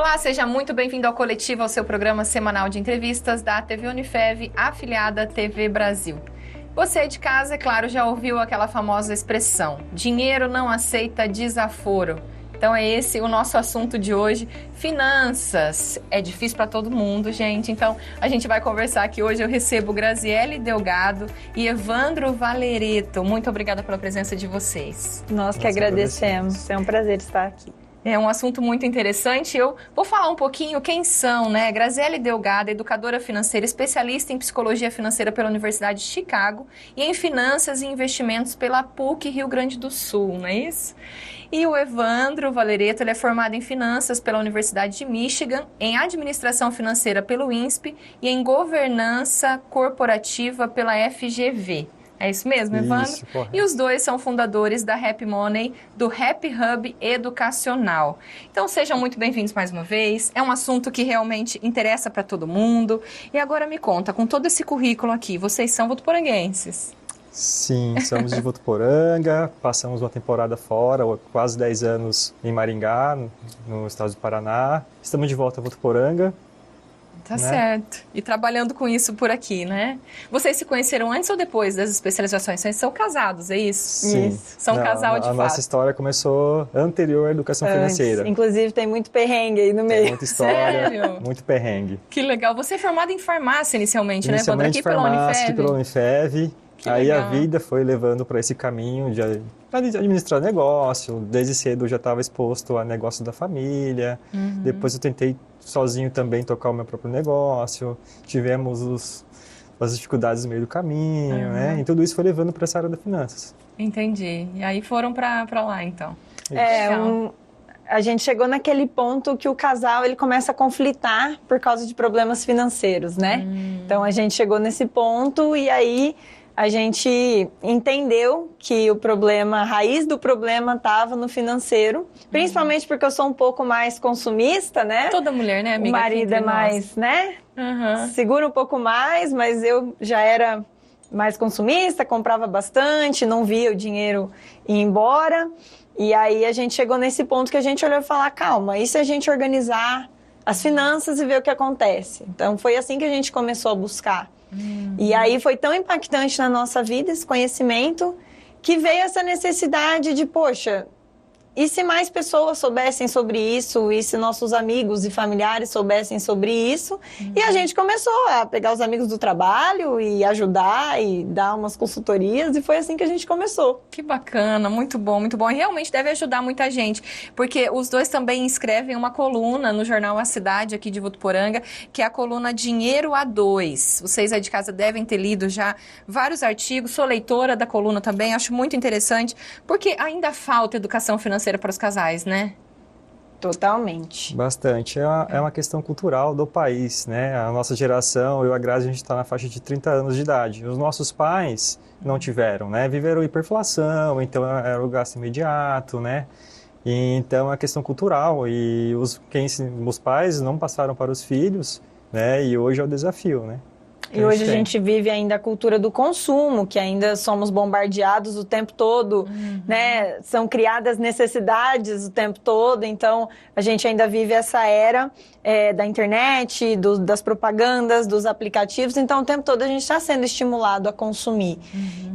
Olá, seja muito bem-vindo ao Coletivo, ao seu programa semanal de entrevistas da TV Unifev, afiliada à TV Brasil. Você de casa, é claro, já ouviu aquela famosa expressão: dinheiro não aceita desaforo. Então é esse o nosso assunto de hoje, finanças. É difícil para todo mundo, gente. Então a gente vai conversar aqui hoje. Eu recebo Graziele Delgado e Evandro Valereto. Muito obrigada pela presença de vocês. Nós que agradecemos. É um prazer estar aqui. É um assunto muito interessante. Eu vou falar um pouquinho quem são, né? Graziele Delgado, educadora financeira, especialista em psicologia financeira pela Universidade de Chicago e em finanças e investimentos pela PUC Rio Grande do Sul, não é isso? E o Evandro Valereto, ele é formado em finanças pela Universidade de Michigan, em administração financeira pelo INSP e em governança corporativa pela FGV. É isso mesmo, Evandro? Isso, correto. E os dois são fundadores da Happy Money, do Happy Hub Educacional. Então sejam muito bem-vindos mais uma vez. É um assunto que realmente interessa para todo mundo. E agora me conta, com todo esse currículo aqui, vocês são votuporanguenses? Sim, somos de Votuporanga, passamos uma temporada fora, quase 10 anos em Maringá, no estado do Paraná. Estamos de volta a Votuporanga. Tá certo. E trabalhando com isso por aqui, né? Vocês se conheceram antes ou depois das especializações? Vocês são casados, é isso? Sim. Isso. São casal de fato. A nossa história começou anterior à educação financeira. Inclusive tem muito perrengue aí no meio. Tem muita história, Sério? muito perrengue. Que legal. Você é formado em farmácia inicialmente, né, Evandro? Inicialmente farmácia, pela Unifev. Aí legal. A vida foi levando para esse caminho de administrar negócio. Desde cedo eu já estava exposto a negócio da família. Depois eu tentei sozinho também tocar o meu próprio negócio. Tivemos as dificuldades no meio do caminho, né? E tudo isso foi levando para essa área das finanças. Entendi. E aí foram para lá, então. A gente chegou naquele ponto que o casal ele começa a conflitar por causa de problemas financeiros, né? Então a gente chegou nesse ponto e aí a gente entendeu que a raiz do problema estava no financeiro, principalmente porque eu sou um pouco mais consumista, né? Toda mulher, né, amiga? O marido é mais, né? Segura um pouco mais, mas eu já era mais consumista, comprava bastante, não via o dinheiro ir embora. E aí a gente chegou nesse ponto que a gente olhou e falou: calma, e se a gente organizar as finanças e ver o que acontece? Então foi assim que a gente começou a buscar. E aí foi tão impactante na nossa vida esse conhecimento que veio essa necessidade de, poxa, e se mais pessoas soubessem sobre isso? E se nossos amigos e familiares soubessem sobre isso? E a gente começou a pegar os amigos do trabalho e ajudar e dar umas consultorias. E foi assim que a gente começou. Que bacana, muito bom, muito bom. E realmente deve ajudar muita gente. Porque os dois também escrevem uma coluna no jornal A Cidade, aqui de Votuporanga, que é a coluna Dinheiro A2. Vocês aí de casa devem ter lido já vários artigos. Sou leitora da coluna também, acho muito interessante. Porque ainda falta educação financeira para os casais, né? Totalmente. Bastante. É uma questão cultural do país, né? A nossa geração, eu e a Grazi, a gente está na faixa de 30 anos de idade. Os nossos pais não tiveram, né? Viveram hiperinflação, então era o gasto imediato, né? E, então é a questão cultural e os pais não passaram para os filhos, né? E hoje é o desafio, né? E hoje a gente vive ainda a cultura do consumo, que ainda somos bombardeados o tempo todo, né? São criadas necessidades o tempo todo, então a gente ainda vive essa era da internet, das propagandas, dos aplicativos, então o tempo todo a gente está sendo estimulado a consumir.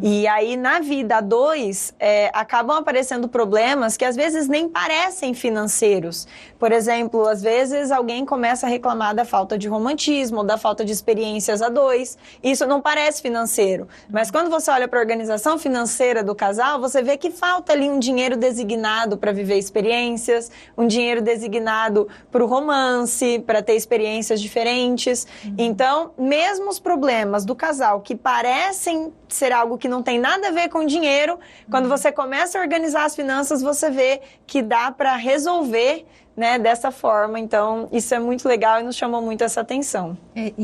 E aí na vida a dois, acabam aparecendo problemas que às vezes nem parecem financeiros. Por exemplo, às vezes alguém começa a reclamar da falta de romantismo, da falta de experiências a dois. Isso não parece financeiro, mas quando você olha para a organização financeira do casal, você vê que falta ali um dinheiro designado para viver experiências, um dinheiro designado para o romance, para ter experiências diferentes. Então, mesmo os problemas do casal que parecem ser algo que não tem nada a ver com dinheiro, quando você começa a organizar as finanças, você vê que dá para resolver, né, dessa forma. Então, isso é muito legal e nos chamou muito essa atenção.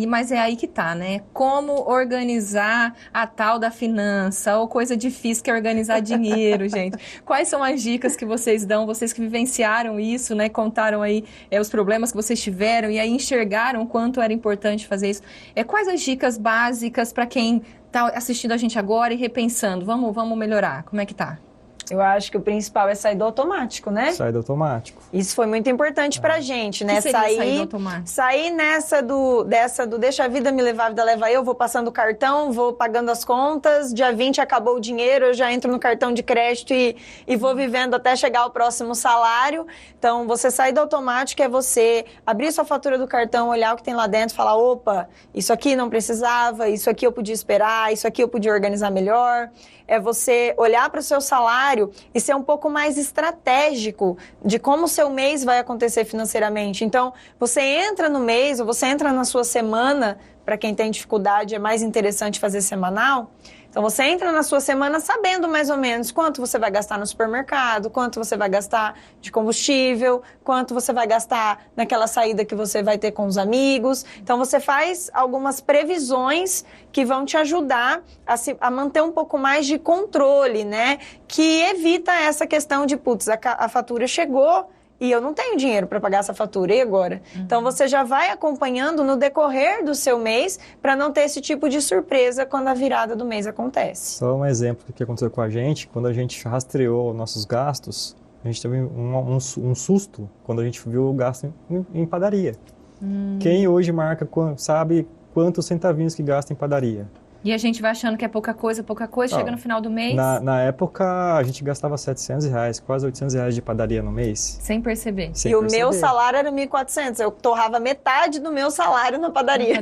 Mas é aí que tá, né? Como organizar a tal da finança, ou coisa difícil que é organizar dinheiro, gente. Quais são as dicas que vocês dão, vocês que vivenciaram isso, né? Contaram aí os problemas que vocês tiveram e aí enxergaram o quanto era importante fazer isso. Quais as dicas básicas para quem tá assistindo a gente agora e repensando? Vamos melhorar? Como é que tá? Eu acho que o principal é sair do automático, né? Sai do automático. Isso foi muito importante pra gente, né? Que seria sair do automático? Sair nessa do deixa a vida me levar, a vida leva eu, vou passando o cartão, vou pagando as contas, dia 20 acabou o dinheiro, eu já entro no cartão de crédito e vou vivendo até chegar ao próximo salário. Então, você sair do automático é você abrir sua fatura do cartão, olhar o que tem lá dentro, falar, opa, isso aqui não precisava, isso aqui eu podia esperar, isso aqui eu podia organizar melhor. É você olhar para o seu salário e ser um pouco mais estratégico de como o seu mês vai acontecer financeiramente. Então, você entra no mês ou você entra na sua semana, para quem tem dificuldade é mais interessante fazer semanal. Então, você entra na sua semana sabendo mais ou menos quanto você vai gastar no supermercado, quanto você vai gastar de combustível, quanto você vai gastar naquela saída que você vai ter com os amigos. Então, você faz algumas previsões que vão te ajudar a manter um pouco mais de controle, né? Que evita essa questão de, putz, a fatura chegou, e eu não tenho dinheiro para pagar essa fatura, e agora? Então, você já vai acompanhando no decorrer do seu mês para não ter esse tipo de surpresa quando a virada do mês acontece. Só um exemplo do que aconteceu com a gente, quando a gente rastreou nossos gastos, a gente teve um susto quando a gente viu o gasto em padaria. Quem hoje sabe quantos centavinhos que gasta em padaria? E a gente vai achando que é pouca coisa, chega no final do mês... Na época, a gente gastava R$700, quase R$800 de padaria no mês. Sem perceber. O meu salário era R$1.400, eu torrava metade do meu salário na padaria.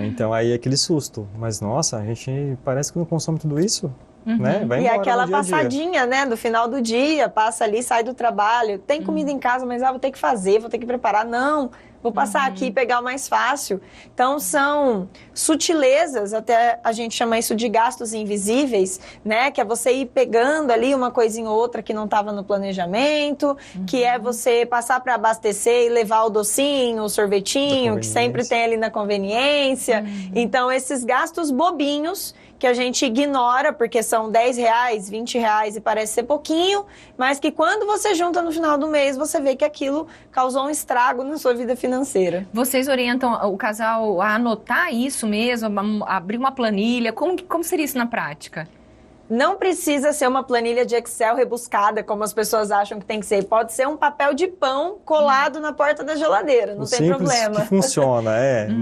Então aí é aquele susto. Mas, nossa, a gente parece que não consome tudo isso, né? Vai E embora aquela no dia a dia. passadinha, né, do final do dia, passa ali, sai do trabalho, tem comida em casa, mas vou ter que fazer, vou ter que preparar. Não, vou passar aqui e pegar o mais fácil. Então, são sutilezas, até a gente chama isso de gastos invisíveis, né? Que é você ir pegando ali uma coisinha ou outra que não estava no planejamento, que é você passar para abastecer e levar o docinho, o sorvetinho, que sempre tem ali na conveniência. Então, esses gastos bobinhos que a gente ignora, porque são R$10, R$20 e parece ser pouquinho, mas que quando você junta no final do mês, você vê que aquilo causou um estrago na sua vida financeira. Vocês orientam o casal a anotar isso mesmo, a abrir uma planilha? Como seria isso na prática? Não precisa ser uma planilha de Excel rebuscada, como as pessoas acham que tem que ser. Pode ser um papel de pão colado na porta da geladeira, não tem problema. Que funciona,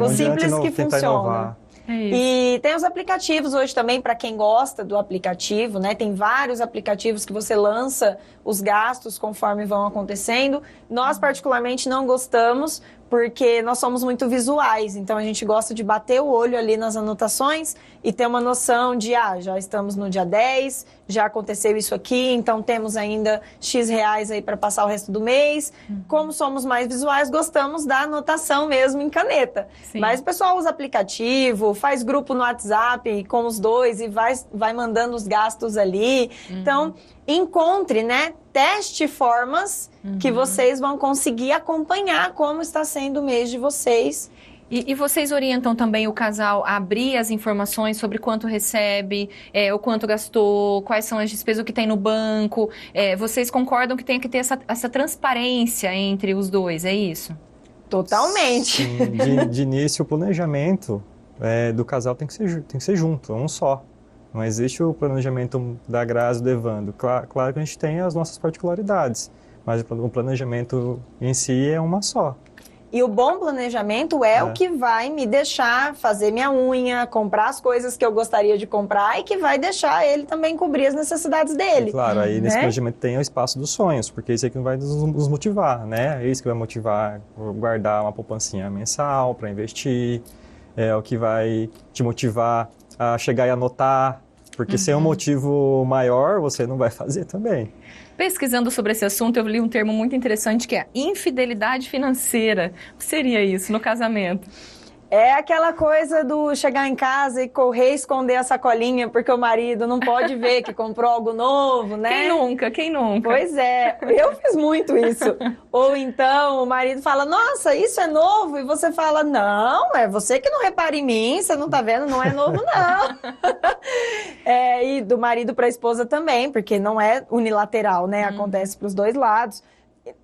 O simples que tentar funciona. Inovar. E tem os aplicativos hoje também, para quem gosta do aplicativo, né? Tem vários aplicativos que você lança os gastos conforme vão acontecendo. Nós, particularmente, não gostamos, porque nós somos muito visuais. Então, a gente gosta de bater o olho ali nas anotações e ter uma noção de, já estamos no dia 10, já aconteceu isso aqui, então temos ainda X reais aí para passar o resto do mês. Como somos mais visuais, gostamos da anotação mesmo em caneta. Sim. Mas o pessoal usa aplicativo, faz grupo no WhatsApp com os dois e vai mandando os gastos ali. Então, encontre, né? Teste formas que vocês vão conseguir acompanhar como está sendo o mês de vocês. E vocês orientam também o casal a abrir as informações sobre quanto recebe, o quanto gastou, quais são as despesas, o que tem no banco. Vocês concordam que tem que ter essa transparência entre os dois, é isso? Totalmente. Sim, de início, o planejamento do casal tem que ser junto, é um só. Não existe o planejamento da Grazi e do Evandro. Claro que a gente tem as nossas particularidades, mas o planejamento em si é uma só. E o bom planejamento é o que vai me deixar fazer minha unha, comprar as coisas que eu gostaria de comprar e que vai deixar ele também cobrir as necessidades dele. E claro, aí nesse planejamento tem o espaço dos sonhos, porque isso é que vai nos motivar, né? É isso que vai motivar guardar uma poupancinha mensal para investir, é o que vai te motivar a chegar e anotar, porque sem um motivo maior você não vai fazer também. Pesquisando sobre esse assunto, eu li um termo muito interessante que é infidelidade financeira. O que seria isso no casamento? É aquela coisa do chegar em casa e correr e esconder a sacolinha porque o marido não pode ver que comprou algo novo, né? Quem nunca? Pois é, eu fiz muito isso. Ou então o marido fala, nossa, isso é novo? E você fala, não, é você que não repara em mim, você não tá vendo, não é novo não. E do marido para a esposa também, porque não é unilateral, né? Acontece para os dois lados.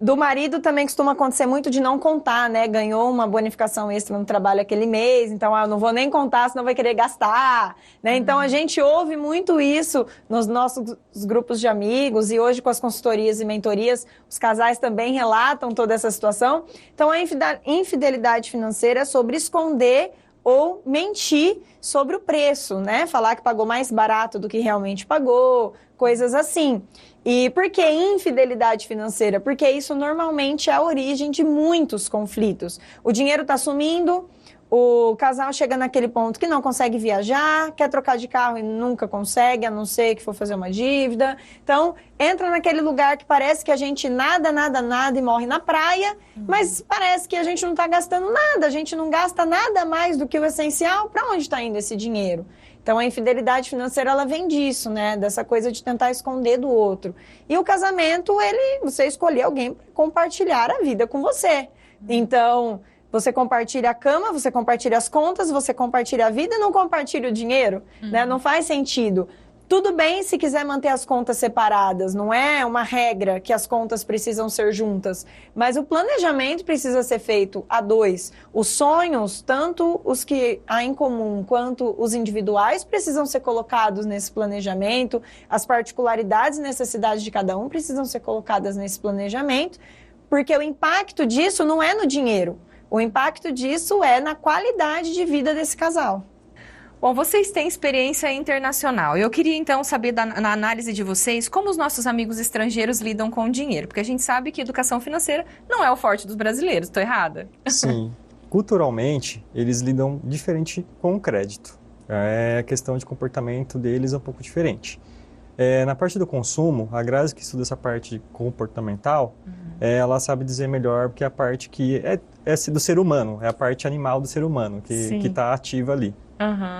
Do marido também costuma acontecer muito de não contar, né? Ganhou uma bonificação extra no trabalho aquele mês, então eu não vou nem contar, senão vai querer gastar, né? Então a gente ouve muito isso nos nossos grupos de amigos e hoje com as consultorias e mentorias, os casais também relatam toda essa situação. Então a infidelidade financeira é sobre esconder ou mentir sobre o preço, né? Falar que pagou mais barato do que realmente pagou, coisas assim. E por que infidelidade financeira? Porque isso normalmente é a origem de muitos conflitos. O dinheiro está sumindo, o casal chega naquele ponto que não consegue viajar, quer trocar de carro e nunca consegue, a não ser que for fazer uma dívida. Então, entra naquele lugar que parece que a gente nada e morre na praia, mas parece que a gente não está gastando nada, a gente não gasta nada mais do que o essencial. Para onde está indo esse dinheiro? Então, a infidelidade financeira, ela vem disso, né? Dessa coisa de tentar esconder do outro. E o casamento, você escolher alguém para compartilhar a vida com você. Então, você compartilha a cama, você compartilha as contas, você compartilha a vida e não compartilha o dinheiro, né? Não faz sentido. Tudo bem se quiser manter as contas separadas, não é uma regra que as contas precisam ser juntas, mas o planejamento precisa ser feito a dois. Os sonhos, tanto os que há em comum quanto os individuais, precisam ser colocados nesse planejamento, as particularidades e necessidades de cada um precisam ser colocadas nesse planejamento, porque o impacto disso não é no dinheiro, o impacto disso é na qualidade de vida desse casal. Bom, vocês têm experiência internacional. Eu queria, então, saber, na análise de vocês, como os nossos amigos estrangeiros lidam com o dinheiro. Porque a gente sabe que educação financeira não é o forte dos brasileiros. Estou errada? Sim. Culturalmente, eles lidam diferente com o crédito. A questão de comportamento deles é um pouco diferente. Na parte do consumo, a Grazi, que estuda essa parte comportamental, ela sabe dizer melhor, porque é a parte que é do ser humano, é a parte animal do ser humano, que está ativa ali.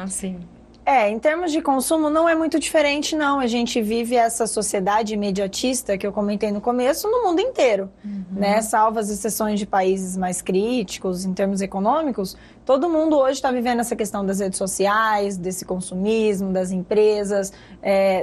Sim. Em termos de consumo não é muito diferente não, a gente vive essa sociedade imediatista que eu comentei no começo no mundo inteiro, né? Salvo as exceções de países mais críticos em termos econômicos, todo mundo hoje está vivendo essa questão das redes sociais, desse consumismo, das empresas,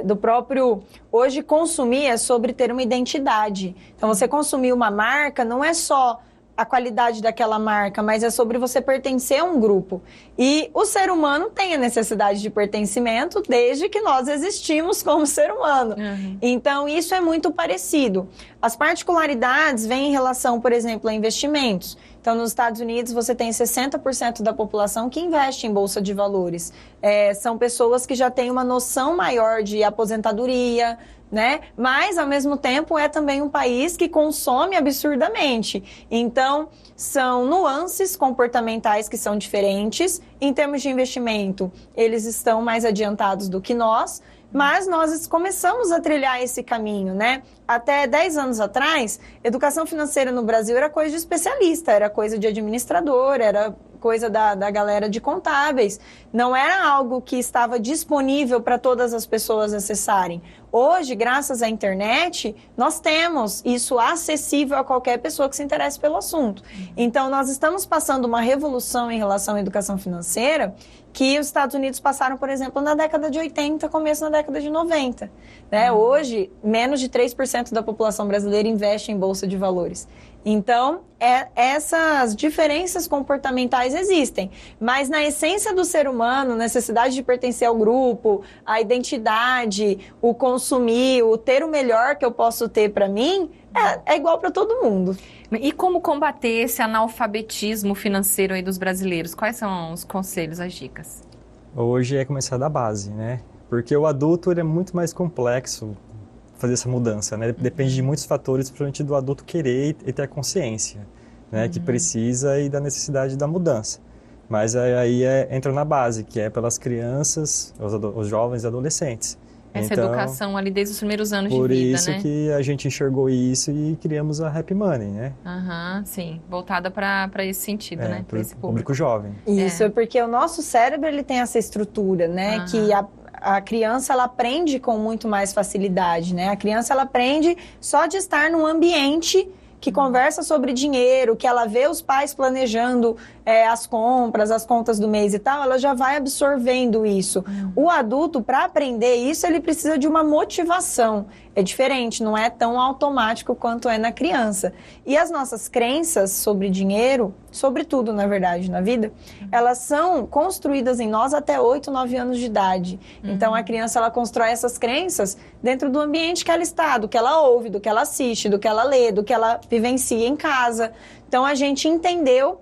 do próprio... Hoje consumir é sobre ter uma identidade, então você consumir uma marca não é só a qualidade daquela marca, mas é sobre você pertencer a um grupo. E o ser humano tem a necessidade de pertencimento desde que nós existimos como ser humano. Então, isso é muito parecido. As particularidades vêm em relação, por exemplo, a investimentos. Então, nos Estados Unidos, você tem 60% da população que investe em bolsa de valores. São pessoas que já têm uma noção maior de aposentadoria, né? Mas, ao mesmo tempo, é também um país que consome absurdamente. Então, são nuances comportamentais que são diferentes. Em termos de investimento, eles estão mais adiantados do que nós, mas nós começamos a trilhar esse caminho, né? Até 10 anos atrás, educação financeira no Brasil era coisa de especialista, era coisa de administrador, era coisa da galera de contábeis. Não era algo que estava disponível para todas as pessoas acessarem. Hoje, graças à internet, nós temos isso acessível a qualquer pessoa que se interesse pelo assunto. Então, nós estamos passando uma revolução em relação à educação financeira que os Estados Unidos passaram, por exemplo, na década de 80, começo na década de 90. Né? Hoje, menos de 3% da população brasileira investe em bolsa de valores. Então, essas diferenças comportamentais existem, mas na essência do ser humano, necessidade de pertencer ao grupo, a identidade, o consumir, o ter o melhor que eu posso ter para mim, é igual para todo mundo. E como combater esse analfabetismo financeiro aí dos brasileiros? Quais são os conselhos, as dicas? Hoje é começar da base, né? Porque o adulto ele é muito mais complexo fazer essa mudança, né? Depende de muitos fatores, principalmente do adulto querer e ter a consciência, né? Que precisa e da necessidade da mudança. Mas aí entra na base, que é pelas crianças, os jovens e adolescentes. Essa educação ali desde os primeiros anos de vida, né? Por isso que a gente enxergou isso e criamos a Happy Money, né? Sim. Voltada para esse sentido, né? Para esse público jovem. Isso, é porque o nosso cérebro ele tem essa estrutura, né? Que a criança, ela aprende com muito mais facilidade, né? A criança, ela aprende só de estar num ambiente que conversa sobre dinheiro, que ela vê os pais planejando as compras, as contas do mês e tal, ela já vai absorvendo isso. O adulto, para aprender isso, ele precisa de uma motivação. É diferente, não é tão automático quanto é na criança. E as nossas crenças sobre dinheiro, sobre tudo, na verdade, na vida, elas são construídas em nós até 8, 9 anos de idade. Então, a criança, ela constrói essas crenças dentro do ambiente que ela está, do que ela ouve, do que ela assiste, do que ela lê, do que ela vivencia em casa. Então, a gente entendeu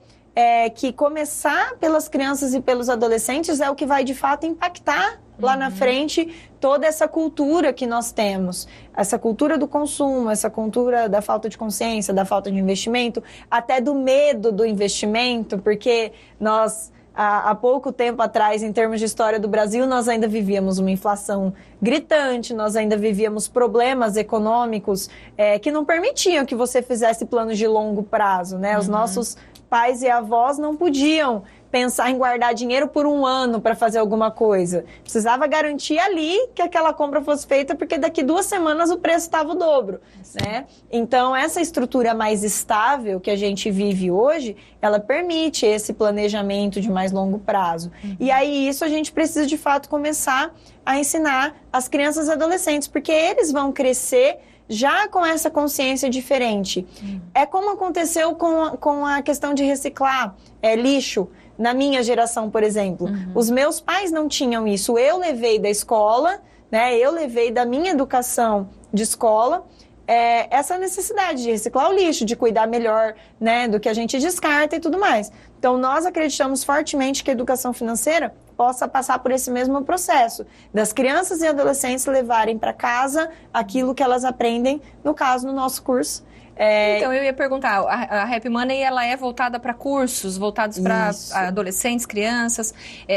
que começar pelas crianças e pelos adolescentes é o que vai, de fato, impactar lá na frente toda essa cultura que nós temos. Essa cultura do consumo, essa cultura da falta de consciência, da falta de investimento, até do medo do investimento, porque nós, há pouco tempo atrás, em termos de história do Brasil, nós ainda vivíamos uma inflação gritante, nós ainda vivíamos problemas econômicos que não permitiam que você fizesse planos de longo prazo, né? Os nossos pais e avós não podiam pensar em guardar dinheiro por um ano para fazer alguma coisa. Precisava garantir ali que aquela compra fosse feita, porque daqui 2 semanas o preço estava o dobro, né? Então, essa estrutura mais estável que a gente vive hoje, ela permite esse planejamento de mais longo prazo. E aí, isso a gente precisa, de fato, começar a ensinar as crianças e adolescentes, porque eles vão crescer já com essa consciência diferente. É como aconteceu com a questão de reciclar lixo. Na minha geração, por exemplo, os meus pais não tinham isso. Eu levei da escola, né? Eu levei da minha educação de escola essa necessidade de reciclar o lixo, de cuidar melhor, né, do que a gente descarta e tudo mais. Então, nós acreditamos fortemente que a educação financeira possa passar por esse mesmo processo, das crianças e adolescentes levarem para casa aquilo que elas aprendem, no caso, no nosso curso. Então, eu ia perguntar, a Happy Money, ela é voltada para cursos, voltados para adolescentes, crianças,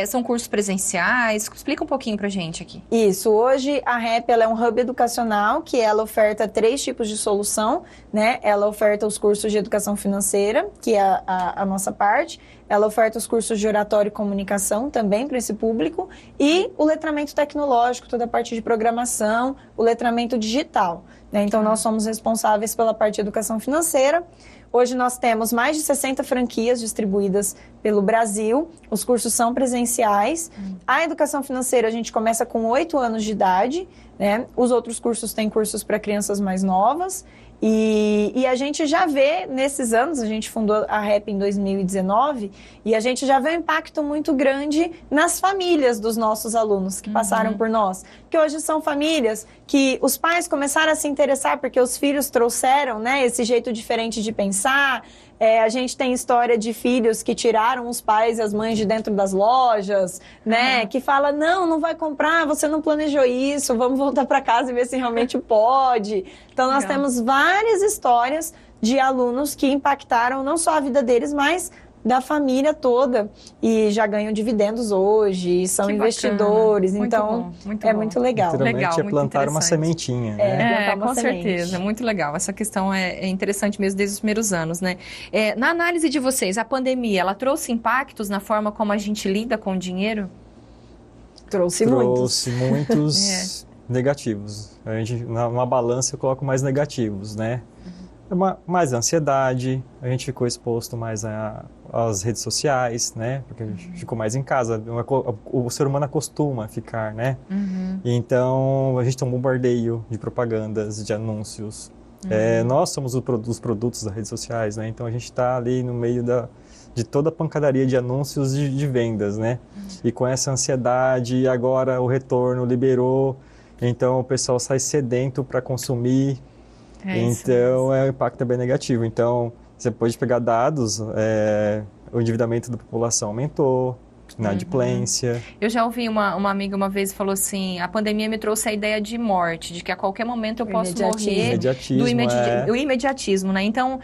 são cursos presenciais? Explica um pouquinho para a gente aqui. Isso, hoje a Happy, ela é um hub educacional, que ela oferta 3 tipos de solução, né? Ela oferta os cursos de educação financeira, que é a nossa parte, ela oferta os cursos de oratória e comunicação também para esse público, e o letramento tecnológico, toda a parte de programação, o letramento digital. Então, nós somos responsáveis pela parte de educação financeira. Hoje nós temos mais de 60 franquias distribuídas pelo Brasil. Os cursos são presenciais. A educação financeira a gente começa com 8 anos de idade, né? Os outros cursos têm cursos para crianças mais novas. E a gente já vê, nesses anos, a gente fundou a Happy em 2019, e a gente já vê um impacto muito grande nas famílias dos nossos alunos que passaram por nós. Porque hoje são famílias que os pais começaram a se interessar porque os filhos trouxeram, né, esse jeito diferente de pensar. A gente tem história de filhos que tiraram os pais e as mães de dentro das lojas, né? Que fala, não vai comprar, você não planejou isso, vamos voltar para casa e ver se realmente pode. Então, nós temos várias histórias de alunos que impactaram não só a vida deles, mas da família toda, e já ganham dividendos hoje, são investidores, muito então bom, muito muito legal. Literalmente é plantar uma sementinha, né? Com certeza, muito legal. Essa questão é interessante mesmo desde os primeiros anos, né? Na análise de vocês, a pandemia, ela trouxe impactos na forma como a gente lida com o dinheiro? Trouxe muitos negativos. A gente, numa balança eu coloco mais negativos, né? Mais ansiedade, a gente ficou exposto mais às redes sociais, né? Porque a gente ficou mais em casa, o ser humano acostuma a ficar, né? Então, a gente tem um bombardeio de propagandas, de anúncios. Nós somos os produtos das redes sociais, né? Então, a gente está ali no meio de toda a pancadaria de anúncios de vendas, né? E com essa ansiedade, agora o retorno liberou, então o pessoal sai sedento para consumir. Então, o impacto é bem negativo. Então, você pode pegar dados, o endividamento da população aumentou, inadimplência. Eu já ouvi uma amiga uma vez falou assim, a pandemia me trouxe a ideia de morte, de que a qualquer momento eu posso morrer. Do imediatismo, né? Então,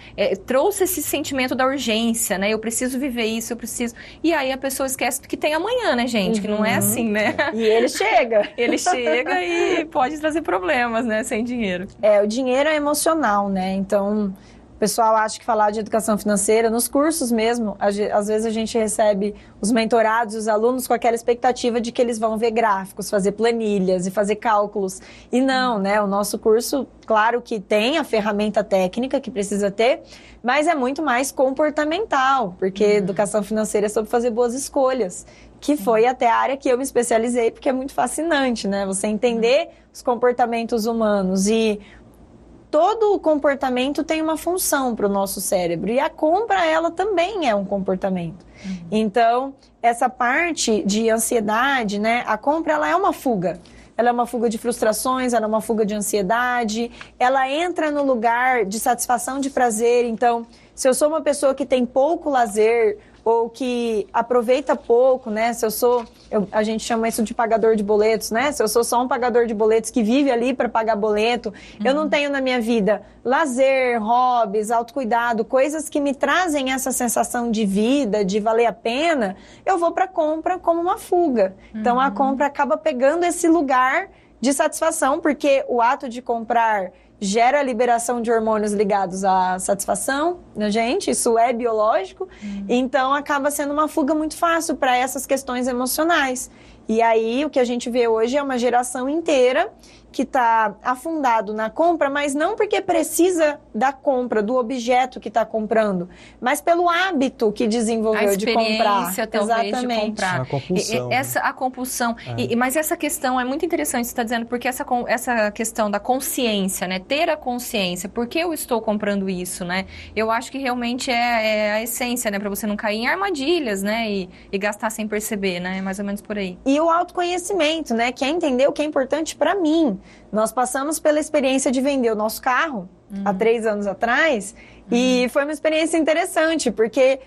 trouxe esse sentimento da urgência, né? Eu preciso viver isso, eu preciso... E aí a pessoa esquece que tem amanhã, né, gente? Que não é assim, né? E ele chega. Ele chega e pode trazer problemas, né? Sem dinheiro. O dinheiro é emocional, né? Então... pessoal acha que falar de educação financeira, nos cursos mesmo, às vezes a gente recebe os mentorados e os alunos com aquela expectativa de que eles vão ver gráficos, fazer planilhas e fazer cálculos. E não, né? O nosso curso, claro que tem a ferramenta técnica que precisa ter, mas é muito mais comportamental, porque educação financeira é sobre fazer boas escolhas, que foi até a área que eu me especializei, porque é muito fascinante, né? Você entender os comportamentos humanos e todo o comportamento tem uma função para o nosso cérebro e a compra, ela também é um comportamento. Então, essa parte de ansiedade, né? A compra, ela é uma fuga. Ela é uma fuga de frustrações, ela é uma fuga de ansiedade, ela entra no lugar de satisfação de prazer. Então, se eu sou uma pessoa que tem pouco lazer ou que aproveita pouco, né? Se a gente chama isso de pagador de boletos, né? Se eu sou só um pagador de boletos que vive ali para pagar boleto, eu não tenho na minha vida lazer, hobbies, autocuidado, coisas que me trazem essa sensação de vida, de valer a pena, eu vou para a compra como uma fuga. Então, a compra acaba pegando esse lugar de satisfação, porque o ato de comprar gera a liberação de hormônios ligados à satisfação na gente, isso é biológico, então acaba sendo uma fuga muito fácil para essas questões emocionais. E aí o que a gente vê hoje é uma geração inteira que está afundado na compra, mas não porque precisa da compra, do objeto que está comprando, mas pelo hábito que desenvolveu de comprar. Talvez, exatamente. De comprar. A compulsão. A compulsão. Mas essa questão é muito interessante, você está dizendo, porque essa questão da consciência, né? Ter a consciência, por que eu estou comprando isso, né? Eu acho que realmente é a essência, né? Para você não cair em armadilhas, né? E gastar sem perceber, né? Mais ou menos por aí. E o autoconhecimento, né? Que é entender o que é importante para mim. Nós passamos pela experiência de vender o nosso carro há 3 anos atrás e foi uma experiência interessante, porque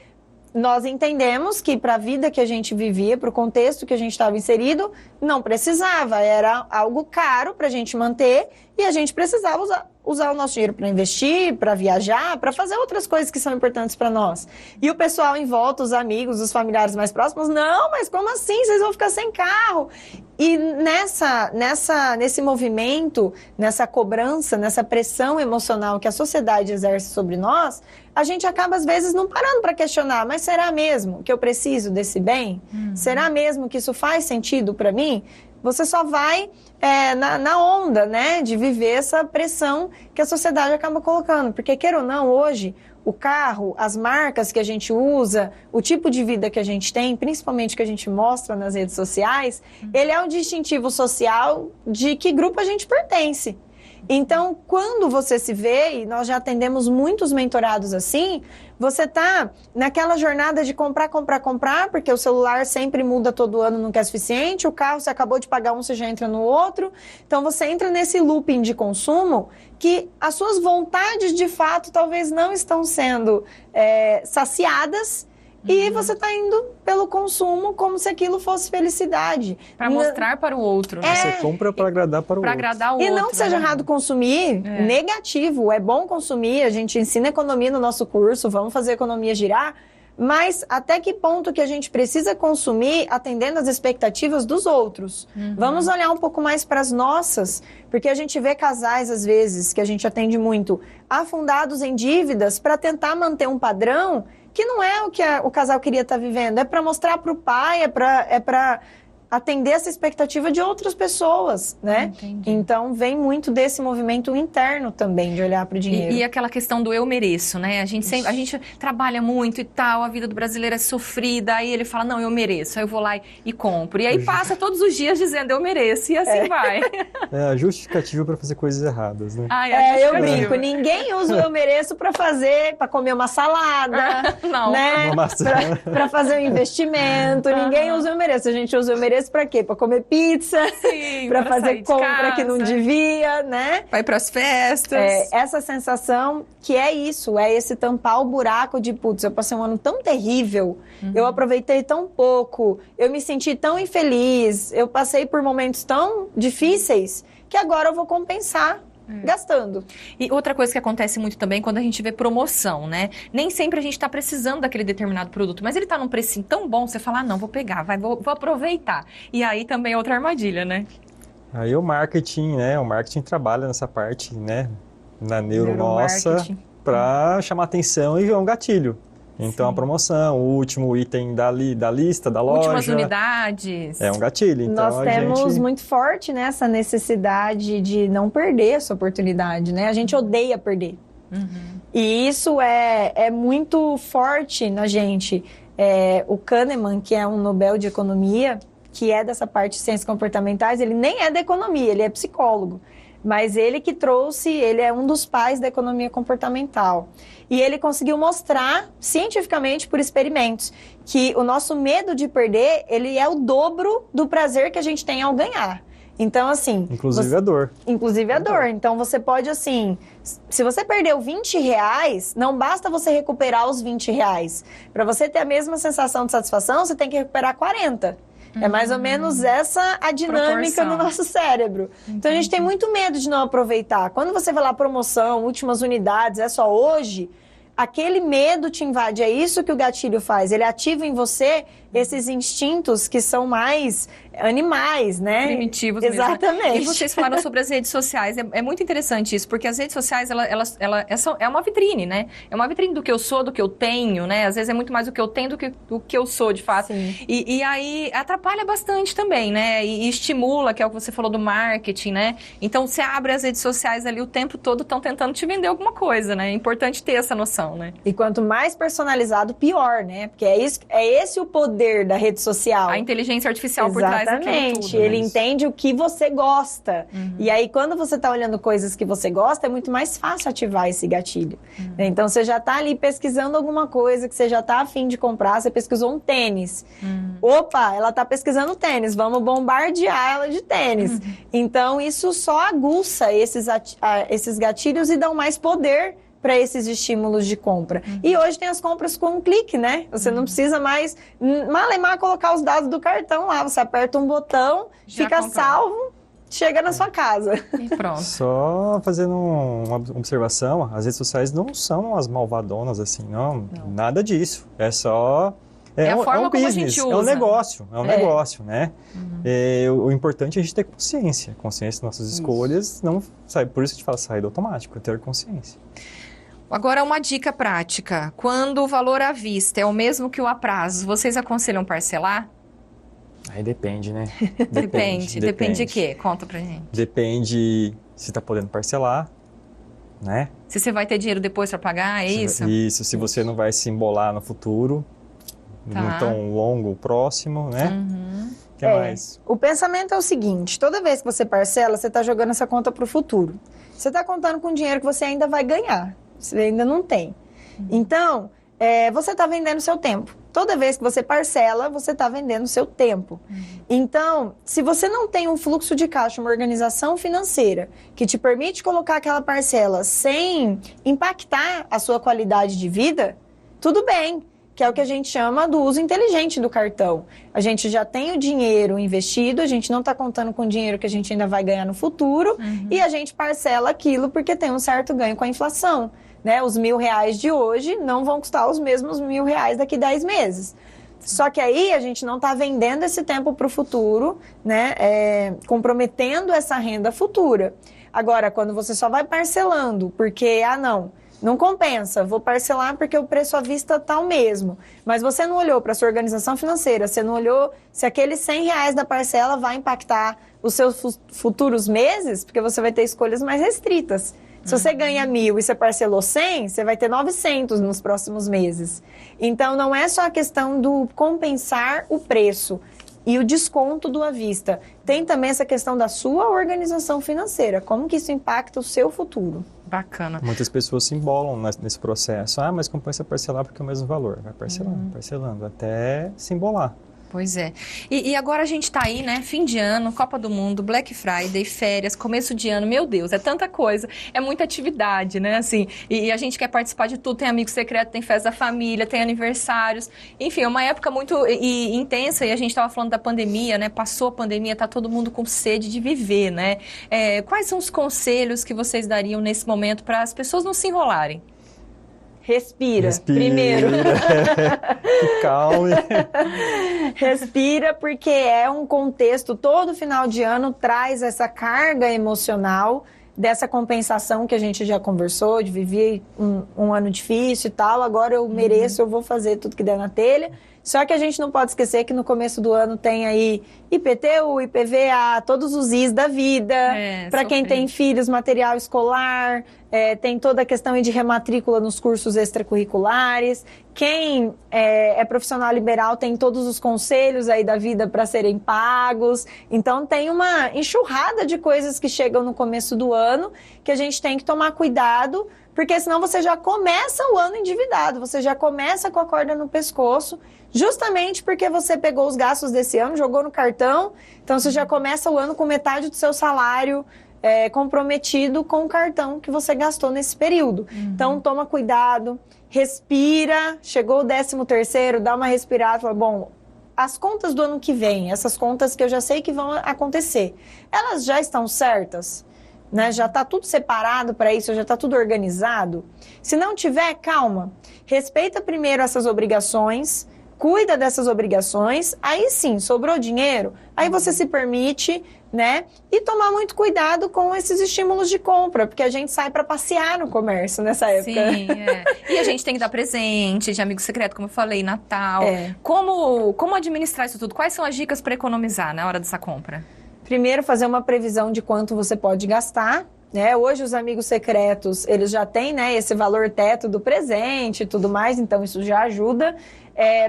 nós entendemos que para a vida que a gente vivia, para o contexto que a gente estava inserido, não precisava, era algo caro para a gente manter e a gente precisava usar o nosso dinheiro para investir, para viajar, para fazer outras coisas que são importantes para nós. E o pessoal em volta, os amigos, os familiares mais próximos, não, mas como assim? Vocês vão ficar sem carro? E nesse movimento, nessa cobrança, nessa pressão emocional que a sociedade exerce sobre nós, a gente acaba, às vezes, não parando para questionar, mas será mesmo que eu preciso desse bem? Será mesmo que isso faz sentido para mim? Você só vai na onda, né, de viver essa pressão que a sociedade acaba colocando. Porque, queira ou não, hoje, o carro, as marcas que a gente usa, o tipo de vida que a gente tem, principalmente que a gente mostra nas redes sociais, ele é um distintivo social de que grupo a gente pertence. Então, quando você se vê, e nós já atendemos muitos mentorados assim, você tá naquela jornada de comprar, porque o celular sempre muda todo ano, nunca é suficiente, o carro você acabou de pagar um, você já entra no outro. Então, você entra nesse looping de consumo que as suas vontades, de fato, talvez não estão sendo saciadas. E você está indo pelo consumo como se aquilo fosse felicidade. Para mostrar para o outro. Né? Você compra para agradar para o outro. Agradar o outro. E outro, não que seja errado consumir, negativo. É bom consumir, a gente ensina economia no nosso curso, vamos fazer a economia girar. Mas até que ponto que a gente precisa consumir atendendo às expectativas dos outros? Vamos olhar um pouco mais para as nossas, porque a gente vê casais, às vezes, que a gente atende muito, afundados em dívidas para tentar manter um padrão que não é o que o casal queria estar vivendo, é para mostrar para o pai, é para atender essa expectativa de outras pessoas, né? Entendi. Então, vem muito desse movimento interno também, de olhar para o dinheiro. E aquela questão do eu mereço, né? A gente trabalha muito e tal, a vida do brasileiro é sofrida, aí ele fala, não, eu mereço, aí eu vou lá e compro. E aí passa todos os dias dizendo, eu mereço, e assim vai. É a justificativa para fazer coisas erradas, né? Eu brinco, ninguém usa o eu mereço para comer uma salada, não. Né? Uma maçã. Para fazer um investimento, ninguém usa o eu mereço, a gente usa o eu mereço para quê? Para comer pizza, para fazer compra que não devia, né? Vai para as festas. Essa sensação que é isso, é esse tampar o buraco de, putz, eu passei um ano tão terrível, eu aproveitei tão pouco, eu me senti tão infeliz, eu passei por momentos tão difíceis que agora eu vou compensar. Gastando. E outra coisa que acontece muito também quando a gente vê promoção, né? Nem sempre a gente está precisando daquele determinado produto, mas ele está num precinho tão bom, você fala, não, vou pegar, vou aproveitar. E aí também é outra armadilha, né? Aí o marketing, né? O marketing trabalha nessa parte, né? Na neuro nossa, para chamar atenção e ver um gatilho. Então, a promoção, o último item da lista, da loja. Últimas unidades. É um gatilho. Então, nós temos muito forte, né, essa necessidade de não perder essa oportunidade, né? A gente odeia perder. E isso é muito forte na gente. O Kahneman, que é um Nobel de Economia, que é dessa parte de ciências comportamentais, ele nem é da economia, ele é psicólogo. Mas ele que trouxe, ele é um dos pais da economia comportamental. E ele conseguiu mostrar, cientificamente, por experimentos, que o nosso medo de perder, ele é o dobro do prazer que a gente tem ao ganhar. Então, assim... Inclusive a dor. Inclusive a dor. Então, você pode, assim... Se você perdeu R$20, não basta você recuperar os R$20. Para você ter a mesma sensação de satisfação, você tem que recuperar 40. É mais ou menos essa a dinâmica no nosso cérebro. Então, a gente tem muito medo de não aproveitar. Quando você vai lá, promoção, últimas unidades, é só hoje, aquele medo te invade. É isso que o gatilho faz. Ele ativa em você esses instintos que são mais animais, né? Primitivos Exatamente. Mesmo. E vocês falaram sobre as redes sociais. É muito interessante isso, porque as redes sociais, é uma vitrine, né? É uma vitrine do que eu sou, do que eu tenho, né? Às vezes é muito mais do que eu tenho do que o que eu sou, de fato. E aí atrapalha bastante também, né? E estimula, que é o que você falou do marketing, né? Então, você abre as redes sociais ali o tempo todo, estão tentando te vender alguma coisa, né? É importante ter essa noção, né? E quanto mais personalizado, pior, né? Porque é esse o poder da rede social. A inteligência artificial por trás daquilo tudo. Exatamente. Ele entende o que você gosta. E aí, quando você está olhando coisas que você gosta, é muito mais fácil ativar esse gatilho. Então, você já está ali pesquisando alguma coisa que você já está a fim de comprar. Você pesquisou um tênis. Opa, ela está pesquisando tênis. Vamos bombardear ela de tênis. Então, isso só aguça esses gatilhos e dão mais poder para esses estímulos de compra. E hoje tem as compras com um clique, né? Você não precisa mais malemar colocar os dados do cartão lá. Você aperta um botão, já fica comprou. Salvo, chega na sua casa. E pronto. Só fazendo uma observação, as redes sociais não são as malvadonas assim, não. Nada disso. É só... É a forma um como business, a gente usa. é um negócio, né? O importante é a gente ter consciência das nossas escolhas, não, sabe, por isso a gente fala sair do automático, é ter consciência. Agora, uma dica prática. Quando o valor à vista é o mesmo que o a prazo, vocês aconselham parcelar? Aí depende, né? Depende de quê? Conta pra gente. Depende se tá podendo parcelar, né? Se você vai ter dinheiro depois para pagar, é isso? Isso, se você não vai se embolar no futuro, não tão longo, próximo, né? O que mais? O pensamento é o seguinte, toda vez que você parcela, você está jogando essa conta para o futuro. Você está contando com dinheiro que você ainda vai ganhar, você ainda não tem. Então, você está vendendo seu tempo. Toda vez que você parcela, você está vendendo seu tempo. Então, se você não tem um fluxo de caixa, uma organização financeira que te permite colocar aquela parcela sem impactar a sua qualidade de vida, tudo bem. Que é o que a gente chama do uso inteligente do cartão. A gente já tem o dinheiro investido, a gente não está contando com o dinheiro que a gente ainda vai ganhar no futuro, e a gente parcela aquilo porque tem um certo ganho com a inflação. Né? Os R$1.000 de hoje não vão custar os mesmos R$1.000 daqui 10 meses. Só que aí a gente não está vendendo esse tempo para o futuro, né? Comprometendo essa renda futura. Agora, quando você só vai parcelando porque, não compensa, vou parcelar porque o preço à vista está o mesmo. Mas você não olhou para a sua organização financeira, você não olhou se aqueles R$100 da parcela vai impactar os seus futuros meses, porque você vai ter escolhas mais restritas. Se você ganha 1.000 e você parcelou 100, você vai ter 900 nos próximos meses. Então, não é só a questão do compensar o preço e o desconto do à vista. Tem também essa questão da sua organização financeira, como que isso impacta o seu futuro. Bacana. Muitas pessoas se embolam nesse processo. Mas compensa parcelar porque é o mesmo valor. Vai parcelando, até se embolar. Pois é. E agora a gente tá aí, né? Fim de ano, Copa do Mundo, Black Friday, férias, começo de ano. Meu Deus, é tanta coisa. É muita atividade, né? Assim, e a gente quer participar de tudo. Tem amigo secreto, tem festa da família, tem aniversários. Enfim, é uma época muito intensa. E a gente tava falando da pandemia, né? Passou a pandemia, tá todo mundo com sede de viver, né? Quais são os conselhos que vocês dariam nesse momento para as pessoas não se enrolarem? Respira. Primeiro. Calme. Respira, porque é um contexto, todo final de ano traz essa carga emocional dessa compensação que a gente já conversou, de viver um ano difícil e tal, agora eu mereço, eu vou fazer tudo que der na telha. Só que a gente não pode esquecer que no começo do ano tem aí IPTU, IPVA, todos os Is da vida, para quem tem filhos, material escolar, tem toda a questão aí de rematrícula nos cursos extracurriculares. Quem é profissional liberal tem todos os conselhos aí da vida para serem pagos. Então tem uma enxurrada de coisas que chegam no começo do ano que a gente tem que tomar cuidado, porque senão você já começa o ano endividado, você já começa com a corda no pescoço, justamente porque você pegou os gastos desse ano, jogou no cartão, então você já começa o ano com metade do seu salário comprometido com o cartão que você gastou nesse período. Então toma cuidado, respira, chegou o 13º, dá uma respirada, fala, bom, as contas do ano que vem, essas contas que eu já sei que vão acontecer, elas já estão certas? Né? Já está tudo separado para isso, já está tudo organizado? Se não tiver, calma. Respeita primeiro essas obrigações, cuida dessas obrigações, aí sim, sobrou dinheiro, aí você se permite, né? E tomar muito cuidado com esses estímulos de compra, porque a gente sai para passear no comércio nessa época. Sim, E a gente tem que dar presente, de amigo secreto, como eu falei, Natal. Como administrar isso tudo? Quais são as dicas para economizar na hora dessa compra? Primeiro, fazer uma previsão de quanto você pode gastar, né? Hoje, os amigos secretos, eles já têm, né, esse valor teto do presente e tudo mais, então isso já ajuda.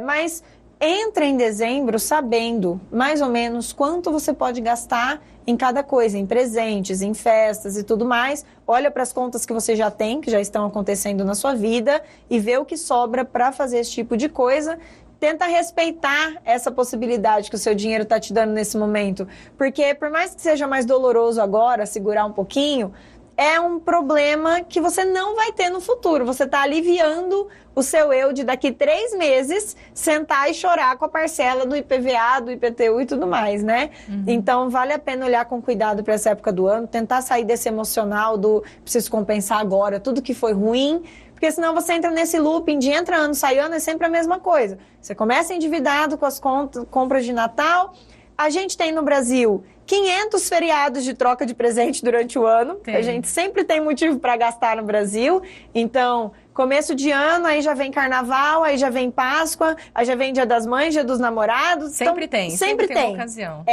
Mas entre em dezembro sabendo mais ou menos quanto você pode gastar em cada coisa, em presentes, em festas e tudo mais. Olha para as contas que você já tem, que já estão acontecendo na sua vida, e vê o que sobra para fazer esse tipo de coisa. Tenta respeitar essa possibilidade que o seu dinheiro está te dando nesse momento. Porque por mais que seja mais doloroso agora, segurar um pouquinho, é um problema que você não vai ter no futuro. Você está aliviando o seu eu de daqui 3 meses sentar e chorar com a parcela do IPVA, do IPTU e tudo mais, né? Então, vale a pena olhar com cuidado para essa época do ano, tentar sair desse emocional do preciso compensar agora tudo que foi ruim, porque senão você entra nesse looping de entra ano, sai ano, é sempre a mesma coisa. Você começa endividado com as compras de Natal. A gente tem no Brasil 500 feriados de troca de presente durante o ano. A gente sempre tem motivo para gastar no Brasil. Então, começo de ano, aí já vem Carnaval, aí já vem Páscoa, aí já vem Dia das Mães, Dia dos Namorados. Sempre então, tem. Sempre tem uma ocasião.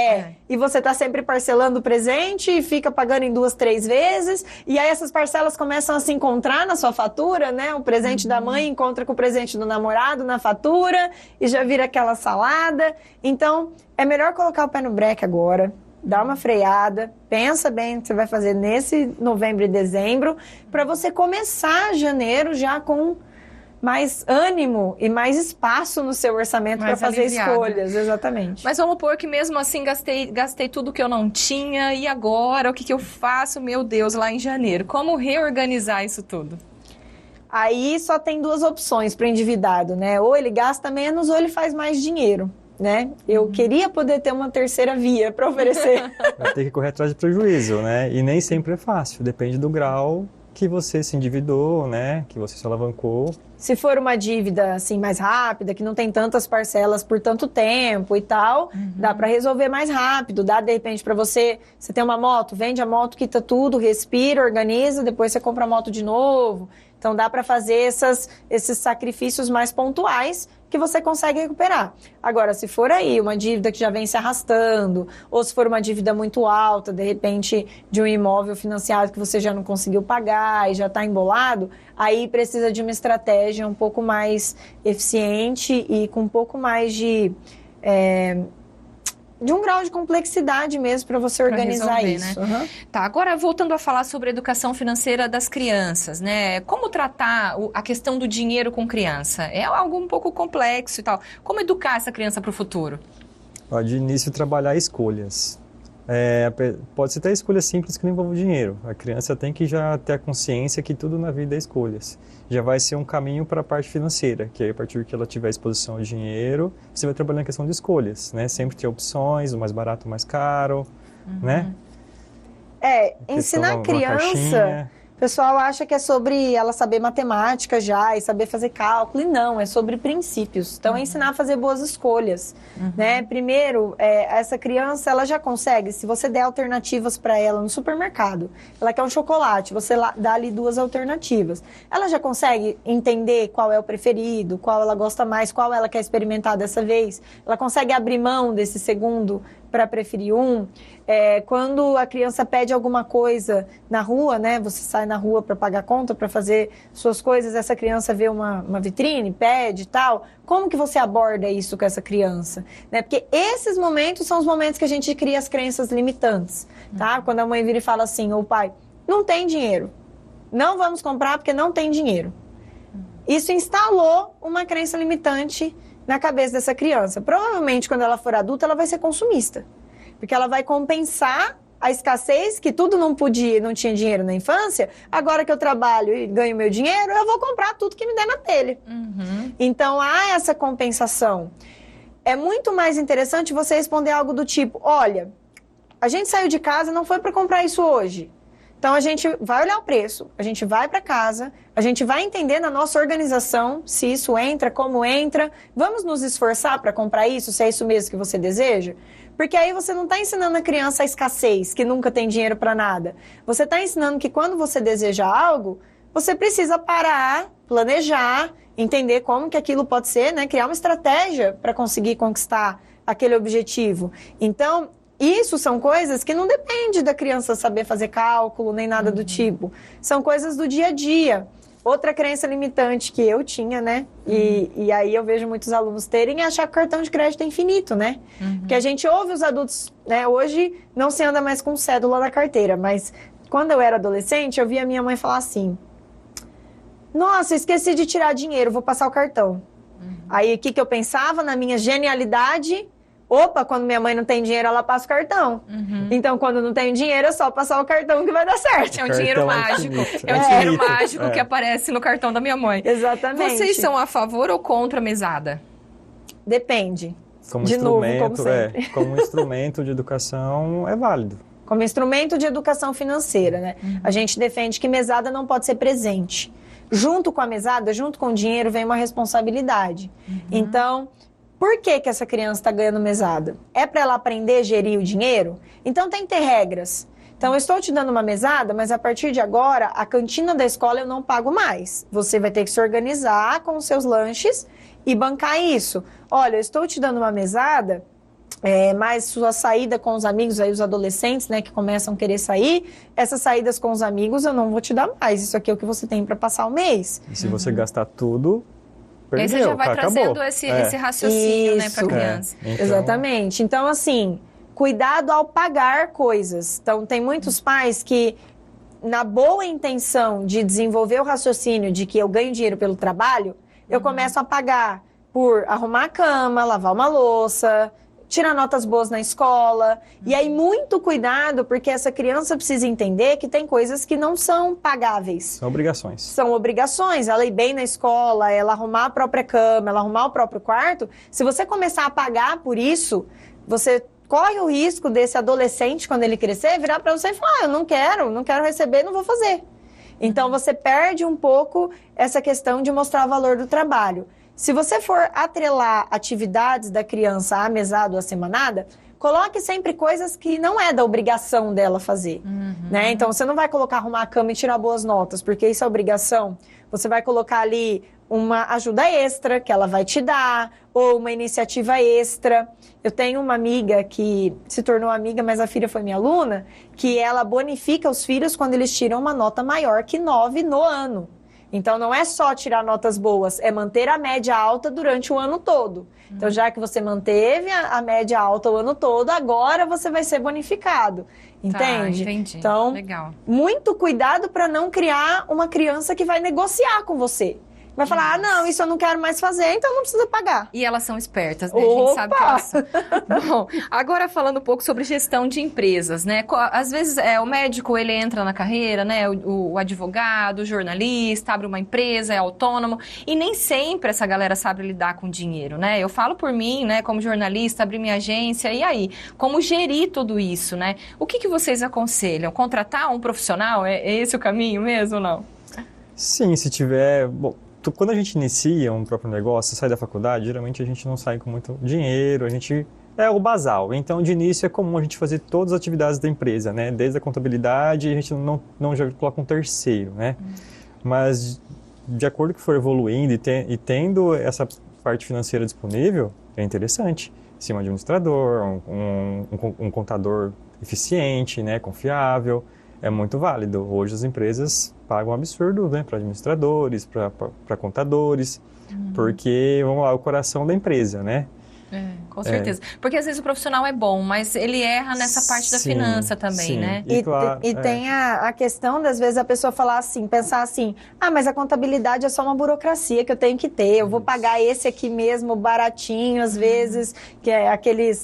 E você tá sempre parcelando o presente e fica pagando em 2, 3 vezes. E aí essas parcelas começam a se encontrar na sua fatura, né? O presente da mãe encontra com o presente do namorado na fatura e já vira aquela salada. Então, é melhor colocar o pé no breque agora. Dá uma freada, pensa bem o que você vai fazer nesse novembro e dezembro, para você começar janeiro já com mais ânimo e mais espaço no seu orçamento para fazer escolhas, exatamente. Mas vamos pôr que mesmo assim gastei tudo que eu não tinha, e agora o que eu faço, meu Deus, lá em janeiro? Como reorganizar isso tudo? Aí só tem 2 opções para o endividado, né? Ou ele gasta menos ou ele faz mais dinheiro. Né? Eu queria poder ter uma terceira via para oferecer. Vai ter que correr atrás de prejuízo, né? E nem sempre é fácil, depende do grau que você se endividou, né? Que você se alavancou. Se for uma dívida assim mais rápida, que não tem tantas parcelas por tanto tempo e tal, dá para resolver mais rápido. Dá de repente para você tem uma moto, vende a moto, quita tudo, respira, organiza, depois você compra a moto de novo. Então dá para fazer esses sacrifícios mais pontuais que você consegue recuperar. Agora, se for aí uma dívida que já vem se arrastando, ou se for uma dívida muito alta, de repente de um imóvel financiado que você já não conseguiu pagar e já está embolado, aí precisa de uma estratégia um pouco mais eficiente e com um pouco mais de um grau de complexidade mesmo para você organizar resolver, isso. Né? Tá, agora voltando a falar sobre a educação financeira das crianças, né? Como tratar a questão do dinheiro com criança? É algo um pouco complexo e tal. Como educar essa criança para o futuro? De início, trabalhar escolhas. Pode ser até escolhas simples que não envolvam dinheiro. A criança tem que já ter a consciência que tudo na vida é escolhas. Já vai ser um caminho para a parte financeira, que aí, a partir que ela tiver exposição ao dinheiro, você vai trabalhar em questão de escolhas, né? Sempre ter opções, o mais barato, o mais caro, né? Ensinar a criança pessoal acha que é sobre ela saber matemática já e saber fazer cálculo, e não, é sobre princípios. Então, é ensinar a fazer boas escolhas, né? Primeiro, essa criança, ela já consegue, se você der alternativas para ela no supermercado, ela quer um chocolate, você dá ali 2 alternativas. Ela já consegue entender qual é o preferido, qual ela gosta mais, qual ela quer experimentar dessa vez. Ela consegue abrir mão desse segundo para preferir um. Quando a criança pede alguma coisa na rua, né? Você sai na rua para pagar conta, para fazer suas coisas, essa criança vê uma vitrine, pede e tal. Como que você aborda isso com essa criança? Né? Porque esses momentos são os momentos que a gente cria as crenças limitantes, tá? Quando a mãe vira e fala assim, ou o pai, não tem dinheiro. Não vamos comprar porque não tem dinheiro. Isso instalou uma crença limitante na cabeça dessa criança. Provavelmente, quando ela for adulta, ela vai ser consumista. Porque ela vai compensar a escassez, que tudo não tinha dinheiro na infância. Agora que eu trabalho e ganho meu dinheiro, eu vou comprar tudo que me der na telha. Então, há essa compensação. É muito mais interessante você responder algo do tipo, olha, a gente saiu de casa, não foi para comprar isso hoje. Então, a gente vai olhar o preço, a gente vai para casa, a gente vai entender na nossa organização se isso entra, como entra. Vamos nos esforçar para comprar isso, se é isso mesmo que você deseja? Porque aí você não está ensinando a criança a escassez, que nunca tem dinheiro para nada. Você está ensinando que quando você deseja algo, você precisa parar, planejar, entender como que aquilo pode ser, né? Criar uma estratégia para conseguir conquistar aquele objetivo. Então, isso são coisas que não depende da criança saber fazer cálculo, nem nada do tipo. São coisas do dia a dia. Outra crença limitante que eu tinha, né? E aí eu vejo muitos alunos terem é achar que o cartão de crédito é infinito, né? Porque a gente ouve os adultos, né? Hoje não se anda mais com cédula na carteira, mas quando eu era adolescente, eu via minha mãe falar assim, nossa, esqueci de tirar dinheiro, vou passar o cartão. Aí o que eu pensava na minha genialidade? Opa, quando minha mãe não tem dinheiro, ela passa o cartão. Então, quando não tem dinheiro, é só passar o cartão que vai dar certo. É um dinheiro mágico. É um dinheiro mágico que aparece no cartão da minha mãe. Exatamente. Vocês são a favor ou contra a mesada? Depende. Como de novo, como sempre. Como instrumento de educação é válido. Como instrumento de educação financeira, né? A gente defende que mesada não pode ser presente. Junto com a mesada, junto com o dinheiro, vem uma responsabilidade. Então, por que essa criança está ganhando mesada? É para ela aprender a gerir o dinheiro? Então tem que ter regras. Então eu estou te dando uma mesada, mas a partir de agora, a cantina da escola eu não pago mais. Você vai ter que se organizar com os seus lanches e bancar isso. Olha, eu estou te dando uma mesada, mas sua saída com os amigos, aí os adolescentes, né, que começam a querer sair, essas saídas com os amigos eu não vou te dar mais. Isso aqui é o que você tem para passar o mês. E se você gastar tudo... Aí você já vai trazendo esse raciocínio, né, para a criança. Então... Exatamente. Então, assim, cuidado ao pagar coisas. Então, tem muitos pais que, na boa intenção de desenvolver o raciocínio de que eu ganho dinheiro pelo trabalho, eu começo a pagar por arrumar a cama, lavar uma louça, tirar notas boas na escola. E aí, muito cuidado, porque essa criança precisa entender que tem coisas que não são pagáveis. São obrigações. São obrigações. Ela ir bem na escola, ela arrumar a própria cama, ela arrumar o próprio quarto. Se você começar a pagar por isso, você corre o risco desse adolescente, quando ele crescer, virar para você e falar, eu não quero receber, não vou fazer. Então, você perde um pouco essa questão de mostrar o valor do trabalho. Se você for atrelar atividades da criança à mesada ou à semanada, coloque sempre coisas que não é da obrigação dela fazer, né? Então, você não vai colocar arrumar a cama e tirar boas notas, porque isso é obrigação. Você vai colocar ali uma ajuda extra que ela vai te dar, ou uma iniciativa extra. Eu tenho uma amiga que se tornou amiga, mas a filha foi minha aluna, que ela bonifica os filhos quando eles tiram uma nota maior que 9 no ano. Então, não é só tirar notas boas, é manter a média alta durante o ano todo. Então, já que você manteve a média alta o ano todo, agora você vai ser bonificado. Entende? Tá, entendi. Então, legal. Muito cuidado para não criar uma criança que vai negociar com você. vai falar, não, isso eu não quero mais fazer, então não precisa pagar. E elas são espertas, né? A gente sabe que elas são. Bom, agora falando um pouco sobre gestão de empresas, né? Às vezes o médico, ele entra na carreira, né? O advogado, o jornalista, abre uma empresa, é autônomo, e nem sempre essa galera sabe lidar com dinheiro, né? Eu falo por mim, né? Como jornalista, abri minha agência, e aí? Como gerir tudo isso, né? O que vocês aconselham? Contratar um profissional? É esse o caminho mesmo ou não? Sim, se tiver... Bom, quando a gente inicia um próprio negócio, sai da faculdade, geralmente a gente não sai com muito dinheiro, a gente... É o basal. Então, de início, é comum a gente fazer todas as atividades da empresa, né? Desde a contabilidade, a gente não já coloca um terceiro, né? Mas, de acordo com for evoluindo e tendo essa parte financeira disponível, é interessante. Sim, um administrador, um contador eficiente, né? Confiável, é muito válido. Hoje, as empresas pagam um absurdo, né? Para administradores, para contadores, porque, vamos lá, o coração da empresa, né? Com certeza. Porque às vezes o profissional é bom, mas ele erra nessa parte da finança também, né? E tem a questão das vezes a pessoa falar assim, pensar assim, mas a contabilidade é só uma burocracia que eu tenho que ter, eu vou pagar esse aqui mesmo baratinho, às vezes, que é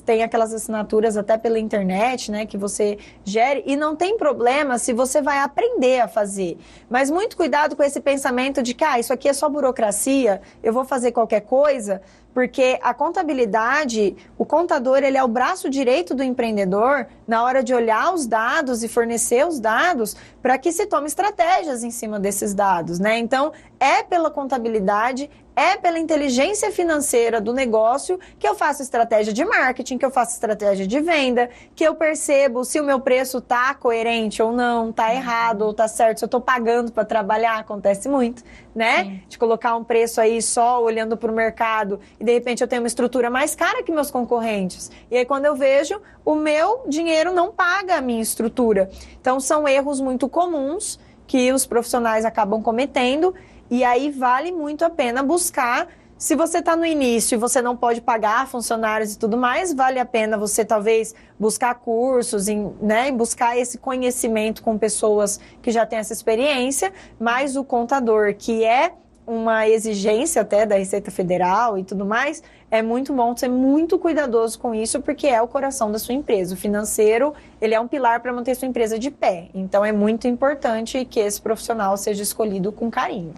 tem aquelas assinaturas até pela internet, né, que você gere, e não tem problema se você vai aprender a fazer. Mas muito cuidado com esse pensamento de que, isso aqui é só burocracia, eu vou fazer qualquer coisa, porque a contabilidade, o contador, ele é o braço direito do empreendedor na hora de olhar os dados e fornecer os dados para que se tome estratégias em cima desses dados, né? Então, é pela contabilidade, é pela inteligência financeira do negócio que eu faço estratégia de marketing, que eu faço estratégia de venda, que eu percebo se o meu preço está coerente ou não, está errado ou está certo, se eu estou pagando para trabalhar, acontece muito, né? Sim. De colocar um preço aí só olhando para o mercado e de repente eu tenho uma estrutura mais cara que meus concorrentes. E aí quando eu vejo, o meu dinheiro não paga a minha estrutura. Então são erros muito comuns que os profissionais acabam cometendo. E aí vale muito a pena buscar, se você está no início e você não pode pagar funcionários e tudo mais, vale a pena você talvez buscar cursos, né, e buscar esse conhecimento com pessoas que já têm essa experiência, mas o contador, que é uma exigência até da Receita Federal e tudo mais, é muito bom ser muito cuidadoso com isso, porque é o coração da sua empresa. O financeiro, ele é um pilar para manter sua empresa de pé. Então, é muito importante que esse profissional seja escolhido com carinho.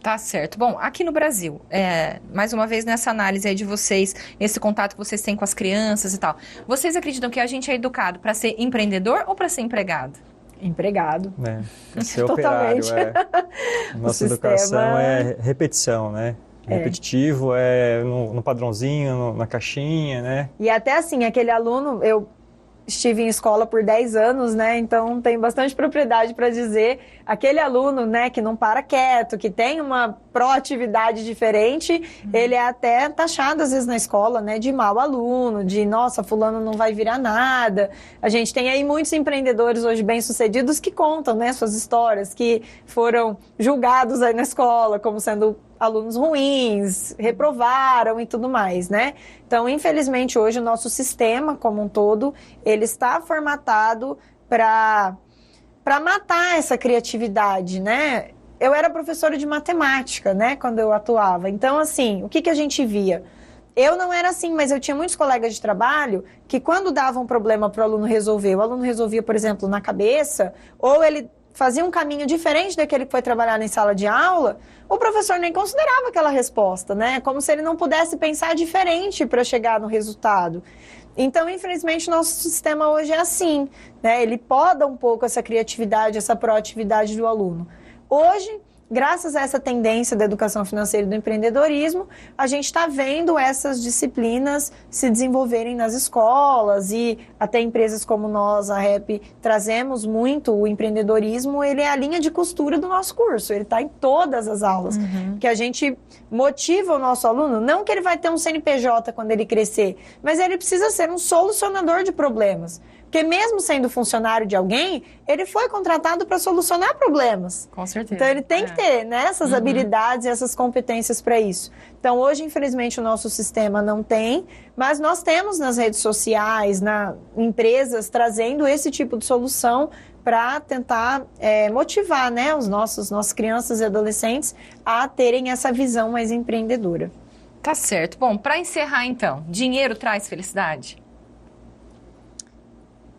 Tá certo. Bom, aqui no Brasil, mais uma vez nessa análise aí de vocês, nesse contato que vocês têm com as crianças e tal, vocês acreditam que a gente é educado para ser empreendedor ou para ser empregado? Empregado. Para ser operário. Nossa educação é repetição, né? Repetitivo, no padrãozinho, na caixinha, né? E até assim, aquele aluno, eu estive em escola por 10 anos, né? Então, tenho bastante propriedade para dizer. Aquele aluno, né, que não para quieto, que tem uma proatividade diferente, ele é até taxado, às vezes, na escola, né, de mau aluno, de, nossa, fulano não vai virar nada. A gente tem aí muitos empreendedores hoje bem-sucedidos que contam, né, suas histórias, que foram julgados aí na escola como sendo alunos ruins, reprovaram e tudo mais, né? Então, infelizmente, hoje o nosso sistema como um todo, ele está formatado para matar essa criatividade, né? Eu era professora de matemática, né, quando eu atuava. Então, assim, o que a gente via? Eu não era assim, mas eu tinha muitos colegas de trabalho que quando dava um problema para o aluno resolver, o aluno resolvia, por exemplo, na cabeça, ou ele fazia um caminho diferente daquele que foi trabalhar em sala de aula, o professor nem considerava aquela resposta, né? Como se ele não pudesse pensar diferente para chegar no resultado. Então, infelizmente, nosso sistema hoje é assim, né? Ele poda um pouco essa criatividade, essa proatividade do aluno. Hoje, graças a essa tendência da educação financeira e do empreendedorismo, a gente está vendo essas disciplinas se desenvolverem nas escolas e até empresas como nós, a REP, trazemos muito o empreendedorismo, ele é a linha de costura do nosso curso, ele está em todas as aulas, que a gente motiva o nosso aluno, não que ele vai ter um CNPJ quando ele crescer, mas ele precisa ser um solucionador de problemas. Porque mesmo sendo funcionário de alguém, ele foi contratado para solucionar problemas. Com certeza. Então ele tem que ter, né, essas habilidades e essas competências para isso. Então hoje, infelizmente, o nosso sistema não tem, mas nós temos nas redes sociais, empresas trazendo esse tipo de solução para tentar motivar, né, nossas crianças e adolescentes a terem essa visão mais empreendedora. Tá certo. Bom, para encerrar então, dinheiro traz felicidade?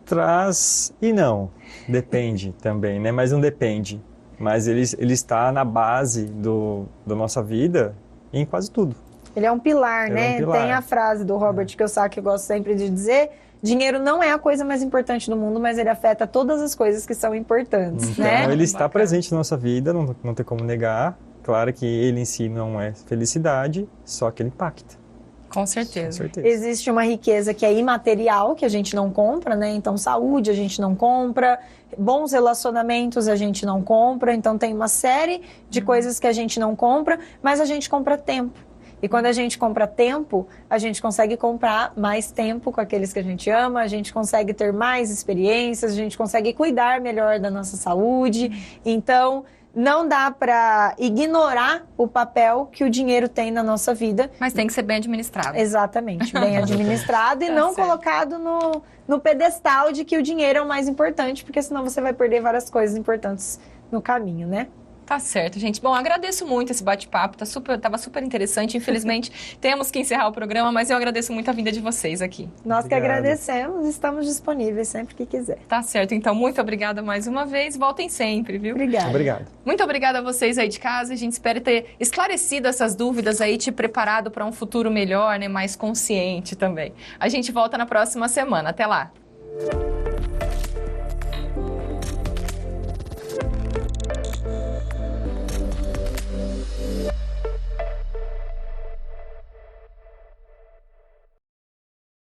Traz e não. Depende também, né? Mas não depende. Mas ele está na base da nossa vida em quase tudo. Ele é um pilar, Ele né? é um pilar. Tem a frase do Robert Kiyosaki que eu gosto sempre de dizer: dinheiro não é a coisa mais importante do mundo, mas ele afeta todas as coisas que são importantes, Então, né? ele está Bacana. presente na nossa vida, não tem como negar. Claro que ele em si não é felicidade, só que ele impacta. Com Com certeza. certeza. Existe uma riqueza que é imaterial, que a gente não compra, né? Então, saúde a gente não compra, bons relacionamentos a gente não compra. Então, tem uma série de coisas que a gente não compra, mas a gente compra tempo. E quando a gente compra tempo, a gente consegue comprar mais tempo com aqueles que a gente ama, a gente consegue ter mais experiências, a gente consegue cuidar melhor da nossa saúde. Então, não dá para ignorar o papel que o dinheiro tem na nossa vida. Mas tem que ser bem administrado. Exatamente, bem administrado e Tá não certo. colocado no pedestal de que o dinheiro é o mais importante, porque senão você vai perder várias coisas importantes no caminho, né? Tá certo, gente. Bom, agradeço muito esse bate-papo, tava super interessante. Infelizmente, temos que encerrar o programa, mas eu agradeço muito a vinda de vocês aqui. Nós que Obrigado. agradecemos, estamos disponíveis sempre que quiser. Tá certo, então muito obrigada mais uma vez. Voltem sempre, viu? Obrigada. Obrigado. Muito obrigada a vocês aí de casa. A gente espera ter esclarecido essas dúvidas aí, te preparado para um futuro melhor, né, mais consciente também. A gente volta na próxima semana. Até lá.